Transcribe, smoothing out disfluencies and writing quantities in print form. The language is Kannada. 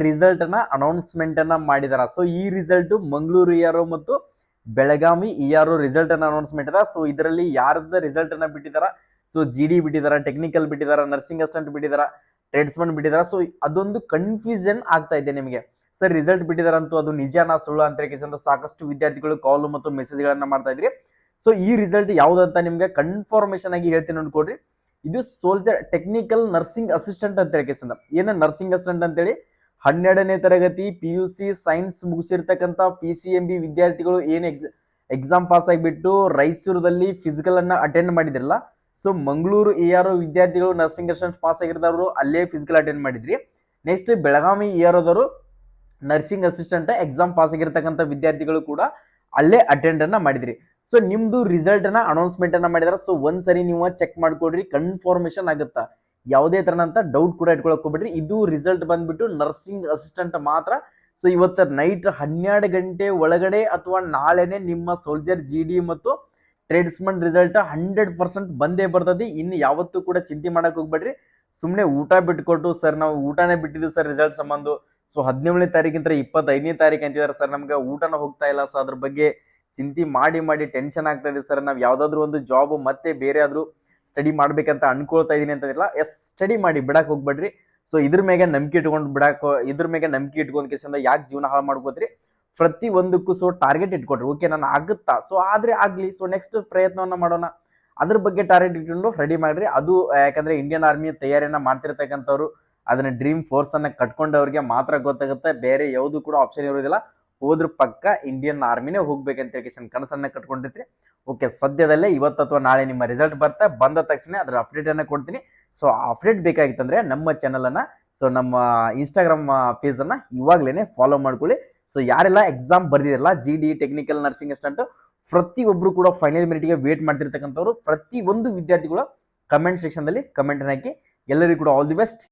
ರಿಸಲ್ಟ್ ಅನ್ನ ಅನೌನ್ಸ್ಮೆಂಟ್ ಅನ್ನ ಮಾಡಿದಾರ. ಸೊ ಈ ರಿಸಲ್ಟ್ ಮಂಗಳೂರು ಇಆರ್ಒ ಮತ್ತು ಬೆಳಗಾವಿ ಇಆರ್ಒ ರಿಸಲ್ಟ್ ಅನ್ನ ಅನೌನ್ಸ್ಮೆಂಟ್ ಅದ. ಸೊ ಇದರಲ್ಲಿ ಯಾರದ ರಿಸಲ್ಟ್ ಅನ್ನ ಬಿಟ್ಟಿದಾರ, ಸೊ ಜಿಡಿ ಬಿಟ್ಟಿದಾರ, ಟೆಕ್ನಿಕಲ್ ಬಿಟ್ಟಿದಾರ, ನರ್ಸಿಂಗ್ ಅಸಿಸ್ಟೆಂಟ್ ಬಿಟ್ಟಿದಾರ, ಟ್ರೇಡ್ಸ್ಮನ್ ಬಿಟ್ಟಿದಾರ. ಸೊ ಅದೊಂದು ಕನ್ಫ್ಯೂಷನ್ ಆಗ್ತಾ ಇದೆ ನಿಮಗೆ, ಸರ್ ರಿಸಲ್ಟ್ ಬಿಟ್ಟಿದಾರಂತೂ ಅದು ನಿಜನಾ ಸುಳ್ಳು ಅಂತ ಸಾಕಷ್ಟು ವಿದ್ಯಾರ್ಥಿಗಳು ಕಾಲ್ ಮತ್ತು ಮೆಸೇಜ್ ಗಳನ್ನ ಮಾಡ್ತಾ ಇದ್ರಿ. ಸೊ ಈ ರಿಸಲ್ಟ್ ಯಾವ್ದಂತ ನಿಮ್ಗೆ ಕನ್ಫರ್ಮೇಶನ್ ಆಗಿ ಹೇಳ್ತೀನಿ ನೋಡ್ಕೊಡ್ರಿ. ಇದು ಸೋಲ್ಜರ್ ಟೆಕ್ನಿಕಲ್ ನರ್ಸಿಂಗ್ ಅಸಿಸ್ಟೆಂಟ್ ಅಂತ ಹೇಳಿ ಏನ ನರ್ಸಿಂಗ್ ಅಸಿಸ್ಟೆಂಟ್ ಅಂತೇಳಿ 12ನೇ ತರಗತಿ PUC ಸೈನ್ಸ್ ಮುಗಿಸಿರ್ತಕ್ಕಂಥ PCMB ವಿದ್ಯಾರ್ಥಿಗಳು ಏನ್ ಎಕ್ಸಾಮ್ ಪಾಸ್ ಆಗಿಬಿಟ್ಟು ರಾಯಚೂರದಲ್ಲಿ ಫಿಸಿಕಲ್ ಅನ್ನ ಅಟೆಂಡ್ ಮಾಡಿದ್ರಲ್ಲ, ಸೊ ಮಂಗಳೂರು ಇಆರ್ಒ ವಿದ್ಯಾರ್ಥಿಗಳು ನರ್ಸಿಂಗ್ ಅಸಿಸ್ಟೆಂಟ್ ಪಾಸ್ ಆಗಿರೋದವರು ಅಲ್ಲೇ ಫಿಸಿಕಲ್ ಅಟೆಂಡ್ ಮಾಡಿದ್ರಿ. ನೆಕ್ಸ್ಟ್ ಬೆಳಗಾವಿ ಇಆರ್ಒದವರು ನರ್ಸಿಂಗ್ ಅಸಿಸ್ಟೆಂಟ್ ಎಕ್ಸಾಮ್ ಪಾಸ್ ಆಗಿರ್ತಕ್ಕಂಥ ವಿದ್ಯಾರ್ಥಿಗಳು ಕೂಡ ಅಲ್ಲೇ ಅಟೆಂಡ್ ಅನ್ನ ಮಾಡಿದ್ರಿ. ಸೊ ನಿಮ್ದು ರಿಸಲ್ಟ್ ಅನ್ನ ಅನೌನ್ಸ್ಮೆಂಟ್ ಅನ್ನ ಮಾಡಿದಾರೆ. ಸೊ ಒಂದ್ಸರಿ ನೀವು ಚೆಕ್ ಮಾಡ್ಕೊಡ್ರಿ, ಕನ್ಫರ್ಮೇಶನ್ ಆಗುತ್ತಾ, ಯಾವುದೇ ತರನಂತ ಡೌಟ್ ಕೂಡ ಇಟ್ಕೊಳಕ್ ಹೋಗ್ಬಿಡ್ರಿ. ಇದು ರಿಸಲ್ಟ್ ಬಂದ್ಬಿಟ್ಟು ನರ್ಸಿಂಗ್ ಅಸಿಸ್ಟೆಂಟ್ ಮಾತ್ರ. ಸೊ ಇವತ್ತು ನೈಟ್ 12 ಗಂಟೆ ಒಳಗಡೆ ಅಥವಾ ನಾಳೆನೆ ನಿಮ್ಮ ಸೋಲ್ಜರ್ GD ಮತ್ತು ಟ್ರೇಡ್ಸ್ಮನ್ ರಿಸಲ್ಟ್ 100% ಬಂದೇ ಬರ್ತದೆ. ಇನ್ನು ಯಾವತ್ತೂ ಕೂಡ ಚಿಂತೆ ಮಾಡಕ್ ಹೋಗ್ಬೇಡ್ರಿ. ಸುಮ್ಮನೆ ಊಟ ಬಿಟ್ಕೊಟ್ಟು ಸರ್ ನಾವು ಊಟನೇ ಬಿಟ್ಟಿದ್ವಿ ಸರ್ ರಿಸಲ್ಟ್ ಸಂಬಂಧ, ಸೊ 17ನೇ ತಾರೀಕಿಂತ 25ನೇ ತಾರೀಕು ಅಂತಿದ್ದಾರೆ ಸರ್, ನಮ್ಗೆ ಊಟನ ಹೋಗ್ತಾ ಇಲ್ಲ, ಸೊ ಅದ್ರ ಬಗ್ಗೆ ಚಿಂತೆ ಮಾಡಿ ಟೆನ್ಷನ್ ಆಗ್ತಾ ಇದೆ ಸರ್, ನಾವ್ ಯಾವ್ದಾದ್ರು ಒಂದು ಜಾಬ್ ಮತ್ತೆ ಬೇರೆ ಆದ್ರೂ ಸ್ಟಡಿ ಮಾಡ್ಬೇಕಂತ ಅನ್ಕೊಳ್ತಾ ಇದೀನಿ ಅಂತಂದಿಲ್ಲ. ಸ್ಟಡಿ ಮಾಡಿ ಬಿಡಕ್ ಹೋಗ್ಬೇಡ್ರಿ. ಸೊ ಇದ್ರ ಮೇಲೆ ನಂಬಿಕೆ ಇಟ್ಕೊಂಡು ಕೇಸಿಂದ ಯಾಕೆ ಜೀವನ ಹಾಳು ಮಾಡ್ಕೋದ್ರಿ. ಪ್ರತಿ ಒಂದಕ್ಕೂ ಸೊ ಟಾರ್ಗೆಟ್ ಇಟ್ಕೊಡ್ರಿ. ಓಕೆ ನಾನು ಆಗುತ್ತಾ, ಸೊ ಆದ್ರೆ ಆಗ್ಲಿ, ಸೊ ನೆಕ್ಸ್ಟ್ ಪ್ರಯತ್ನವನ್ನ ಮಾಡೋಣ, ಅದ್ರ ಬಗ್ಗೆ ಟಾರ್ಗೆಟ್ ಇಟ್ಕೊಂಡು ರೆಡಿ ಮಾಡ್ರಿ. ಅದು ಯಾಕಂದ್ರೆ ಇಂಡಿಯನ್ ಆರ್ಮಿ ತಯಾರಿಯನ್ನ ಮಾಡ್ತಿರ್ತಕ್ಕಂಥವ್ರು, ಅದನ್ನ ಡ್ರೀಮ್ ಫೋರ್ಸ್ ಅನ್ನ ಕಟ್ಕೊಂಡವ್ರಿಗೆ ಮಾತ್ರ ಗೊತ್ತಾಗುತ್ತೆ, ಬೇರೆ ಯಾವುದು ಕೂಡ ಆಪ್ಷನ್ ಇರೋದಿಲ್ಲ. ಹೋದ್ರ ಪಕ್ಕ ಇಂಡಿಯನ್ ಆರ್ಮಿನೇ ಹೋಗ್ಬೇಕಂತ ಕನಸನ್ನ ಕಟ್ಕೊಂಡಿರ್ತೀರಿ. ಓಕೆ, ಸದ್ಯದಲ್ಲೇ ಇವತ್ತು ಅಥವಾ ನಾಳೆ ನಿಮ್ಮ ರಿಸಲ್ಟ್ ಬಂದ ತಕ್ಷಣ ಅದ್ರ ಅಪ್ಡೇಟ್ ಅನ್ನ ಕೊಡ್ತೀನಿ. ಸೊ ಅಪ್ಡೇಟ್ ಬೇಕಾಗಿತ್ತಂದ್ರೆ ನಮ್ಮ ಚಾನಲ್ ಅನ್ನ, ಸೊ ನಮ್ಮ ಇನ್ಸ್ಟಾಗ್ರಾಮ್ ಪೇಜ್ ಅನ್ನ ಇವಾಗ್ಲೇನೆ ಫಾಲೋ ಮಾಡ್ಕೊಳ್ಳಿ. ಸೊ ಯಾರೆಲ್ಲ ಎಕ್ಸಾಮ್ ಬರ್ದಿರಲ್ಲ GD ಟೆಕ್ನಿಕಲ್ ನರ್ಸಿಂಗ್ ಅಸಿಸ್ಟೆಂಟ್, ಪ್ರತಿಯೊಬ್ರು ಕೂಡ ಫೈನಲ್ ಮೆರಿಟ್ಗೆ ವೇಟ್ ಮಾಡ್ತಿರ್ತಕ್ಕಂಥವ್ರು, ಪ್ರತಿ ಒಂದು ವಿದ್ಯಾರ್ಥಿಗಳು ಕಮೆಂಟ್ ಸೆಕ್ಷನ್ ದಲ್ಲಿ ಕಮೆಂಟ್ ಹಾಕಿ. ಎಲ್ಲರಿಗೂ ಕೂಡ ಆಲ್ ದಿ ಬೆಸ್ಟ್.